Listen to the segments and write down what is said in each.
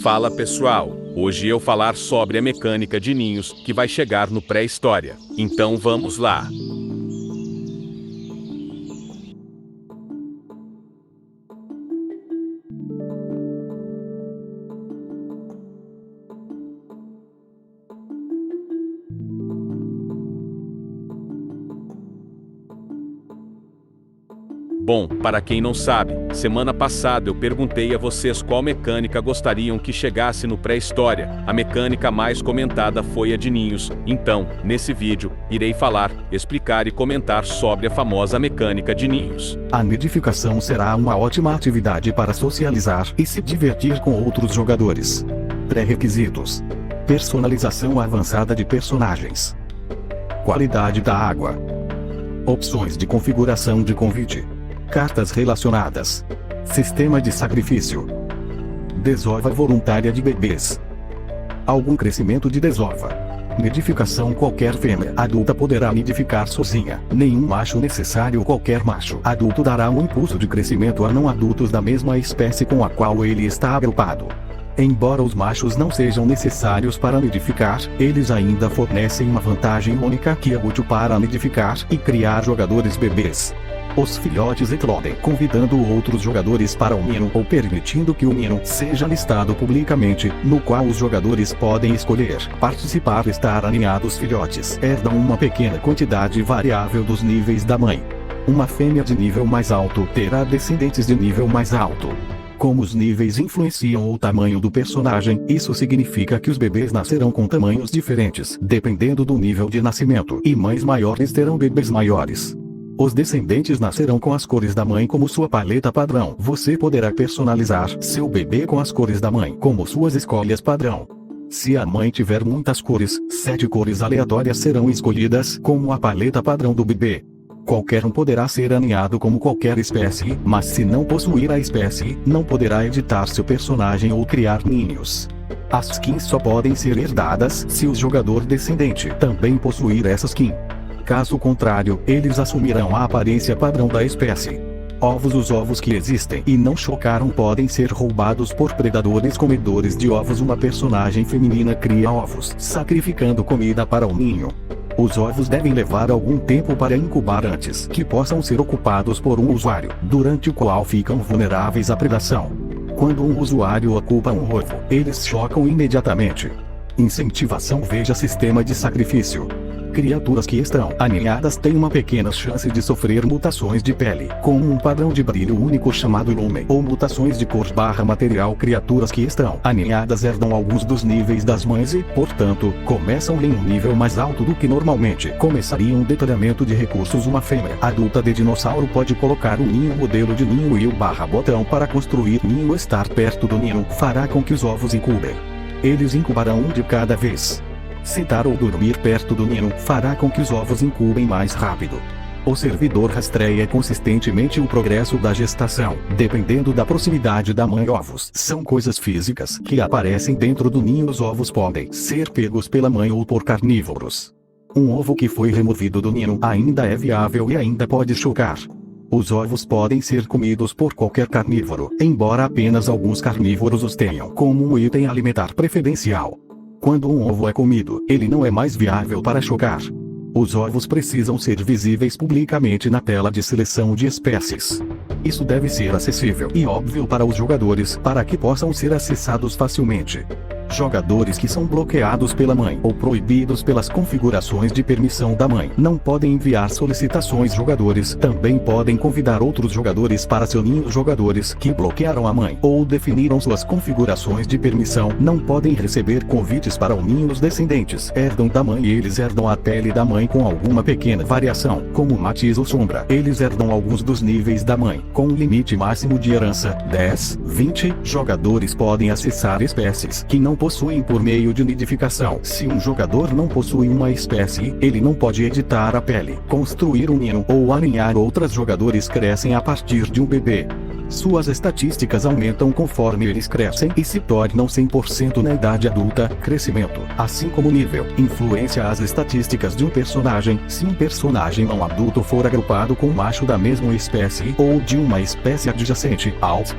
Fala pessoal, hoje eu falar sobre a mecânica de ninhos que vai chegar no pré-história. Então vamos lá. Bom, para quem não sabe, semana passada eu perguntei a vocês qual mecânica gostariam que chegasse no pré-história. A mecânica mais comentada foi a de ninhos. Então, nesse vídeo, irei falar, explicar e comentar sobre a famosa mecânica de ninhos. A nidificação será uma ótima atividade para socializar e se divertir com outros jogadores. Pré-requisitos: personalização avançada de personagens, qualidade da água, opções de configuração de convite, cartas relacionadas, sistema de sacrifício, desova voluntária de bebês, algum crescimento de desova. Nidificação: qualquer fêmea adulta poderá nidificar sozinha, nenhum macho necessário. Qualquer macho adulto dará um impulso de crescimento a não adultos da mesma espécie com a qual ele está agrupado. Embora os machos não sejam necessários para nidificar, eles ainda fornecem uma vantagem única que é útil para nidificar e criar jogadores bebês. Os filhotes eclodem convidando outros jogadores para o ninho ou permitindo que o ninho seja listado publicamente, no qual os jogadores podem escolher participar. Estar aninhados. Filhotes herdam uma pequena quantidade variável dos níveis da mãe. Uma fêmea de nível mais alto terá descendentes de nível mais alto. Como os níveis influenciam o tamanho do personagem, isso significa que os bebês nascerão com tamanhos diferentes, dependendo do nível de nascimento, e mães maiores terão bebês maiores. Os descendentes nascerão com as cores da mãe como sua paleta padrão. Você poderá personalizar seu bebê com as cores da mãe como suas escolhas padrão. Se a mãe tiver muitas cores, 7 cores aleatórias serão escolhidas como a paleta padrão do bebê. Qualquer um poderá ser aninhado como qualquer espécie, mas se não possuir a espécie, não poderá editar seu personagem ou criar ninhos. As skins só podem ser herdadas se o jogador descendente também possuir essa skin. Caso contrário, eles assumirão a aparência padrão da espécie. Ovos: os ovos que existem e não chocaram podem ser roubados por predadores comedores de ovos. Uma personagem feminina cria ovos, sacrificando comida para o ninho. Os ovos devem levar algum tempo para incubar antes que possam ser ocupados por um usuário, durante o qual ficam vulneráveis à predação. Quando um usuário ocupa um ovo, eles chocam imediatamente. Incentivação: veja sistema de sacrifício. Criaturas que estão aninhadas têm uma pequena chance de sofrer mutações de pele, com um padrão de brilho único chamado lumen, ou mutações de cor/material. Criaturas que estão aninhadas herdam alguns dos níveis das mães e, portanto, começam em um nível mais alto do que normalmente começaria. Um detalhamento de recursos: uma fêmea adulta de dinossauro pode colocar um ninho, modelo de ninho e o botão para construir ninho. Estar perto do ninho fará com que os ovos incubem. Eles incubarão um de cada vez. Sentar ou dormir perto do ninho fará com que os ovos incubem mais rápido. O servidor rastreia consistentemente o progresso da gestação, dependendo da proximidade da mãe. Ovos são coisas físicas que aparecem dentro do ninho. Os ovos podem ser pegos pela mãe ou por carnívoros. Um ovo que foi removido do ninho ainda é viável e ainda pode chocar. Os ovos podem ser comidos por qualquer carnívoro, embora apenas alguns carnívoros os tenham como um item alimentar preferencial. Quando um ovo é comido, ele não é mais viável para chocar. Os ovos precisam ser visíveis publicamente na tela de seleção de espécies. Isso deve ser acessível e óbvio para os jogadores para que possam ser acessados facilmente. Jogadores que são bloqueados pela mãe ou proibidos pelas configurações de permissão da mãe não podem enviar solicitações. Jogadores também podem convidar outros jogadores para seu ninho. Jogadores que bloquearam a mãe ou definiram suas configurações de permissão não podem receber convites para o ninho. Os descendentes herdam da mãe e eles herdam a pele da mãe com alguma pequena variação, como matiz ou sombra. Eles herdam alguns dos níveis da mãe, com um limite máximo de herança, 10, 20. Jogadores podem acessar espécies que não possuem por meio de nidificação. Se um jogador não possui uma espécie, ele não pode editar a pele, construir um ninho ou aninhar outras. Jogadores crescem a partir de um bebê. Suas estatísticas aumentam conforme eles crescem e se tornam 100% na idade adulta. Crescimento, assim como nível, influencia as estatísticas de um personagem. Se um personagem não adulto for agrupado com um macho da mesma espécie ou de uma espécie adjacente,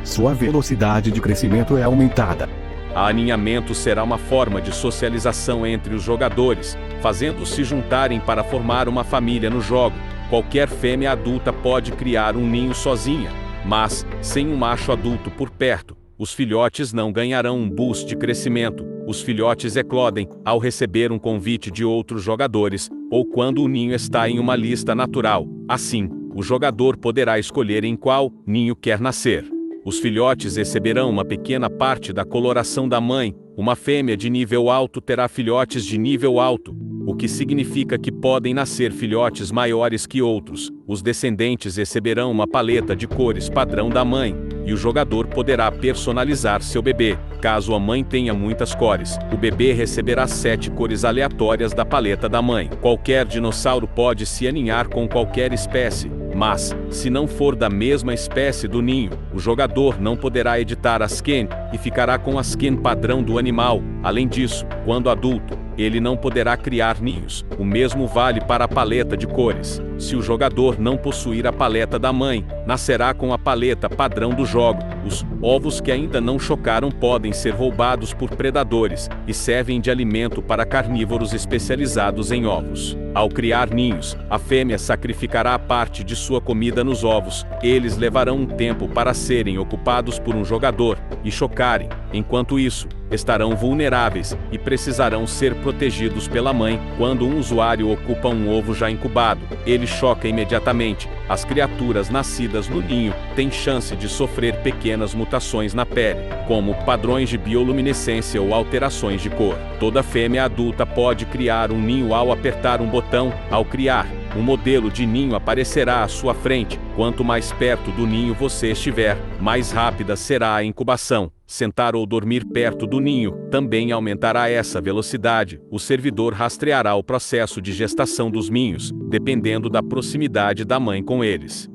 sua velocidade de crescimento é aumentada. A aninhamento será uma forma de socialização entre os jogadores, fazendo-os se juntarem para formar uma família no jogo. Qualquer fêmea adulta pode criar um ninho sozinha, mas, sem um macho adulto por perto, os filhotes não ganharão um boost de crescimento. Os filhotes eclodem ao receber um convite de outros jogadores, ou quando o ninho está em uma lista natural. Assim, o jogador poderá escolher em qual ninho quer nascer. Os filhotes receberão uma pequena parte da coloração da mãe. Uma fêmea de nível alto terá filhotes de nível alto, o que significa que podem nascer filhotes maiores que outros. Os descendentes receberão uma paleta de cores padrão da mãe, e o jogador poderá personalizar seu bebê. Caso a mãe tenha muitas cores, o bebê receberá 7 cores aleatórias da paleta da mãe. Qualquer dinossauro pode se aninhar com qualquer espécie, mas, se não for da mesma espécie do ninho, o jogador não poderá editar a skin e ficará com a skin padrão do animal. Além disso, quando adulto, ele não poderá criar ninhos. O mesmo vale para a paleta de cores. Se o jogador não possuir a paleta da mãe, nascerá com a paleta padrão do jogo. Os ovos que ainda não chocaram podem ser roubados por predadores e servem de alimento para carnívoros especializados em ovos. Ao criar ninhos, a fêmea sacrificará parte de sua comida nos ovos. Eles levarão um tempo para serem ocupados por um jogador e chocarem. Enquanto isso, estarão vulneráveis e precisarão ser protegidos pela mãe. Quando um usuário ocupa um ovo já incubado, ele choca imediatamente. As criaturas nascidas no ninho têm chance de sofrer pequenas mutações na pele, como padrões de bioluminescência ou alterações de cor. Toda fêmea adulta pode criar um ninho ao apertar um botão. Ao criar, um modelo de ninho aparecerá à sua frente. Quanto mais perto do ninho você estiver, mais rápida será a incubação. Sentar ou dormir perto do ninho também aumentará essa velocidade. O servidor rastreará o processo de gestação dos ninhos, dependendo da proximidade da mãe com eles.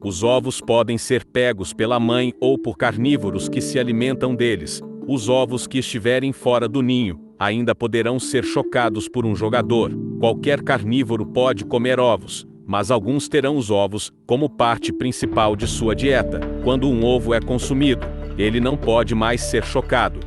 Os ovos podem ser pegos pela mãe ou por carnívoros que se alimentam deles. Os ovos que estiverem fora do ninho ainda poderão ser chocados por um jogador. Qualquer carnívoro pode comer ovos, mas alguns terão os ovos como parte principal de sua dieta. Quando um ovo é consumido, ele não pode mais ser chocado.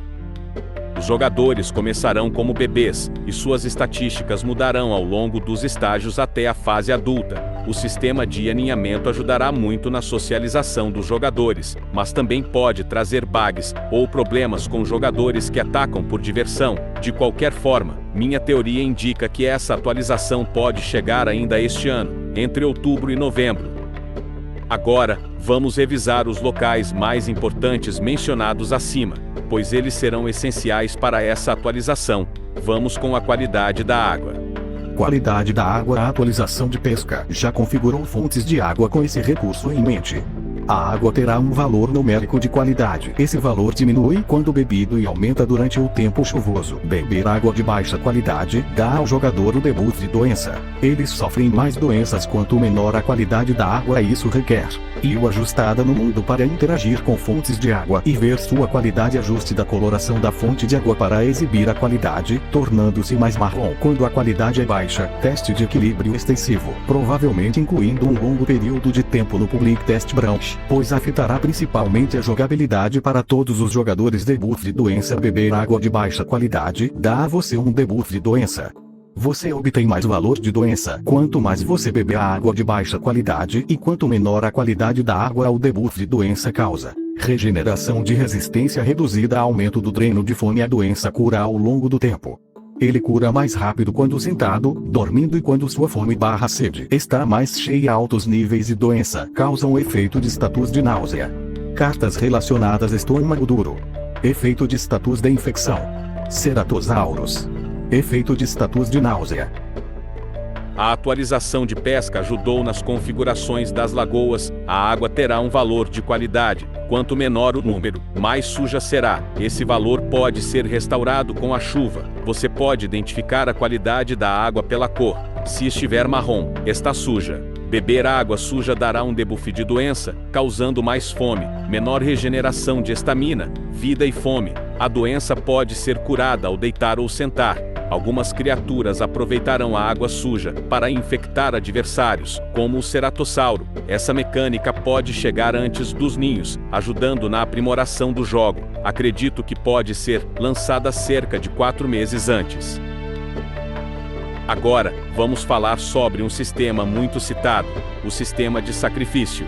Os jogadores começarão como bebês, e suas estatísticas mudarão ao longo dos estágios até a fase adulta. O sistema de aninhamento ajudará muito na socialização dos jogadores, mas também pode trazer bugs ou problemas com jogadores que atacam por diversão. De qualquer forma, minha teoria indica que essa atualização pode chegar ainda este ano, entre outubro e novembro. Agora, vamos revisar os locais mais importantes mencionados acima, pois eles serão essenciais para essa atualização. Vamos com a qualidade da água. Qualidade da água. A atualização de pesca já configurou fontes de água com esse recurso em mente. A água terá um valor numérico de qualidade. Esse valor diminui quando bebido e aumenta durante o tempo chuvoso. Beber água de baixa qualidade dá ao jogador o debuff de doença. Eles sofrem mais doenças quanto menor a qualidade da água isso requer. E o ajustada no mundo para interagir com fontes de água e ver sua qualidade. Ajuste da coloração da fonte de água para exibir a qualidade, tornando-se mais marrom quando a qualidade é baixa. Teste de equilíbrio extensivo, provavelmente incluindo um longo período de tempo no Public Test Branch, pois afetará principalmente a jogabilidade para todos os jogadores. Debuff de doença. Beber água de baixa qualidade dá a você um debuff de doença. Você obtém mais valor de doença quanto mais você beber a água de baixa qualidade, e quanto menor a qualidade da água o debuff de doença causa. Regeneração de resistência reduzida. Aumento do dreno de fome. A doença cura ao longo do tempo. Ele cura mais rápido quando sentado, dormindo e quando sua fome/sede está mais cheia. Altos níveis de doença causam efeito de status de náusea. Cartas relacionadas. Estômago duro. Efeito de status de infecção. Ceratosaurus. Efeito de status de náusea. A atualização de pesca ajudou nas configurações das lagoas. A água terá um valor de qualidade. Quanto menor o número, mais suja será. Esse valor pode ser restaurado com a chuva. Você pode identificar a qualidade da água pela cor. Se estiver marrom, está suja. Beber água suja dará um debuff de doença, causando mais fome, menor regeneração de estamina, vida e fome. A doença pode ser curada ao deitar ou sentar. Algumas criaturas aproveitarão a água suja para infectar adversários, como o ceratossauro. Essa mecânica pode chegar antes dos ninhos, ajudando na aprimoração do jogo. Acredito que pode ser lançada cerca de 4 meses antes. Agora, vamos falar sobre um sistema muito citado, o sistema de sacrifício.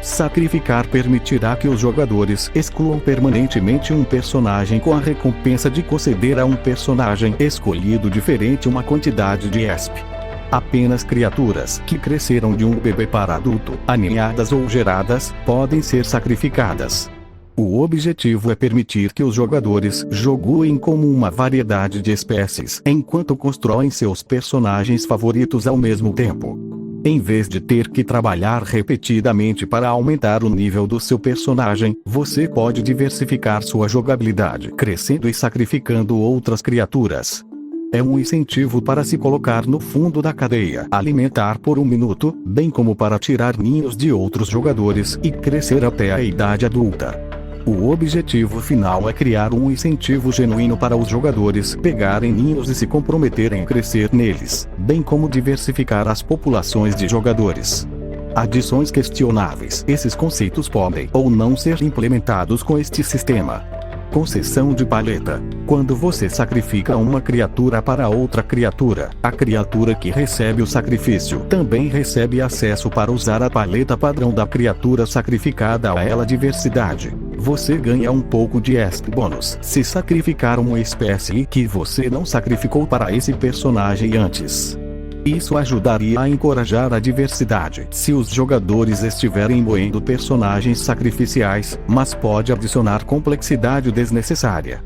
Sacrificar permitirá que os jogadores excluam permanentemente um personagem com a recompensa de conceder a um personagem escolhido diferente uma quantidade de ESP. Apenas criaturas que cresceram de um bebê para adulto, aninhadas ou geradas, podem ser sacrificadas. O objetivo é permitir que os jogadores joguem como uma variedade de espécies enquanto constroem seus personagens favoritos ao mesmo tempo. Em vez de ter que trabalhar repetidamente para aumentar o nível do seu personagem, você pode diversificar sua jogabilidade, crescendo e sacrificando outras criaturas. É um incentivo para se colocar no fundo da cadeia, alimentar por 1 minuto, bem como para tirar ninhos de outros jogadores e crescer até a idade adulta. O objetivo final é criar um incentivo genuíno para os jogadores pegarem ninhos e se comprometerem a crescer neles, bem como diversificar as populações de jogadores. Adições questionáveis. Esses conceitos podem ou não ser implementados com este sistema. Concessão de paleta. Quando você sacrifica uma criatura para outra criatura, a criatura que recebe o sacrifício também recebe acesso para usar a paleta padrão da criatura sacrificada a ela. Diversidade. Você ganha um pouco de ESP bônus se sacrificar uma espécie que você não sacrificou para esse personagem antes. Isso ajudaria a encorajar a diversidade se os jogadores estiverem moendo personagens sacrificiais, mas pode adicionar complexidade desnecessária.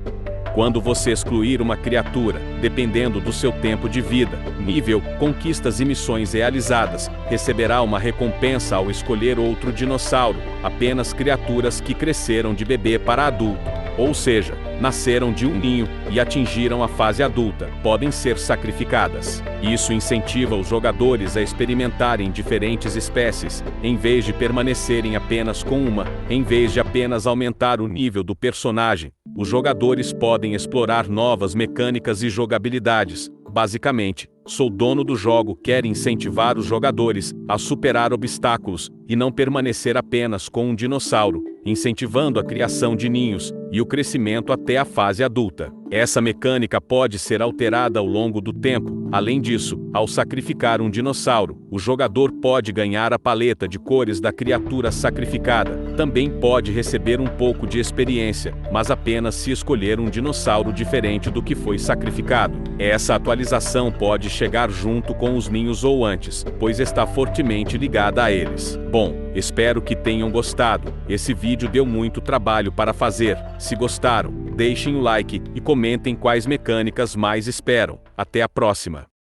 Quando você excluir uma criatura, dependendo do seu tempo de vida, nível, conquistas e missões realizadas, receberá uma recompensa ao escolher outro dinossauro. Apenas criaturas que cresceram de bebê para adulto, ou seja, nasceram de um ninho e atingiram a fase adulta, podem ser sacrificadas. Isso incentiva os jogadores a experimentarem diferentes espécies, em vez de permanecerem apenas com uma. Em vez de apenas aumentar o nível do personagem, os jogadores podem explorar novas mecânicas e jogabilidades. Basicamente, Sou dono do jogo, quer incentivar os jogadores a superar obstáculos e não permanecer apenas com um dinossauro, incentivando a criação de ninhos e o crescimento até a fase adulta. Essa mecânica pode ser alterada ao longo do tempo. Além disso, ao sacrificar um dinossauro, o jogador pode ganhar a paleta de cores da criatura sacrificada. Também pode receber um pouco de experiência, mas apenas se escolher um dinossauro diferente do que foi sacrificado. Essa atualização pode chegar junto com os ninhos ou antes, pois está fortemente ligada a eles. Bom, espero que tenham gostado. Esse vídeo deu muito trabalho para fazer. Se gostaram, deixem o like e comentem quais mecânicas mais esperam. Até a próxima!